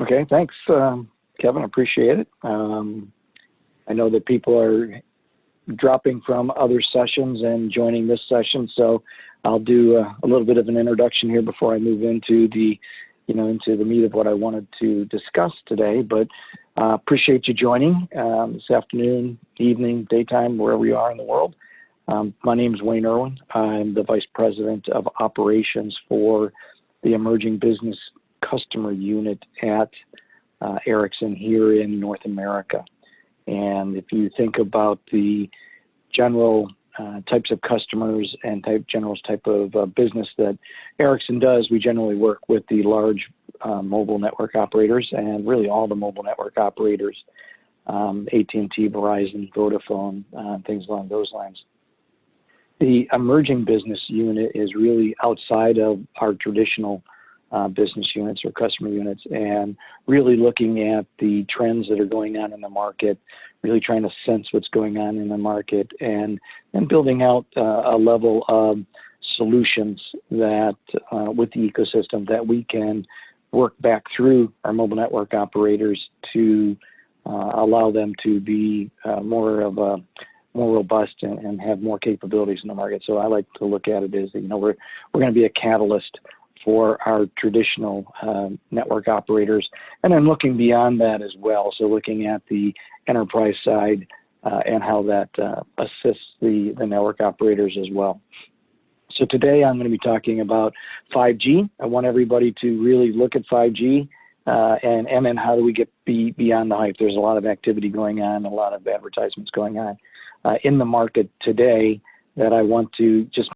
Okay, thanks, Kevin. I appreciate it. I know that people are dropping from other sessions and joining this session, so I'll do a little bit of an introduction here before I move into the meat of what I wanted to discuss today. But appreciate you joining this afternoon, evening, daytime, wherever you are in the world. My name is Wayne Irwin. I'm the Vice President of Operations for the Emerging Business Customer Unit at Ericsson here in North America. And if you think about the general types of customers and general type of business that Ericsson does, we generally work with the large mobile network operators and really all the mobile network operators, AT&T, Verizon, Vodafone, things along those lines. The emerging business unit is really outside of our traditional business units or customer units, and really looking at the trends that are going on in the market, really trying to sense what's going on in the market, and building out a level of solutions that with the ecosystem that we can work back through our mobile network operators to allow them to be more robust and have more capabilities in the market. So I like to look at it as, we're going to be a catalyst for our traditional network operators, and then looking beyond that as well. So looking at the enterprise side and how that assists the network operators as well. So today I'm going to be talking about 5G. I want everybody to really look at 5G and then how do we get beyond the hype. There's a lot of activity going on, a lot of advertisements going on in the market today that I want to just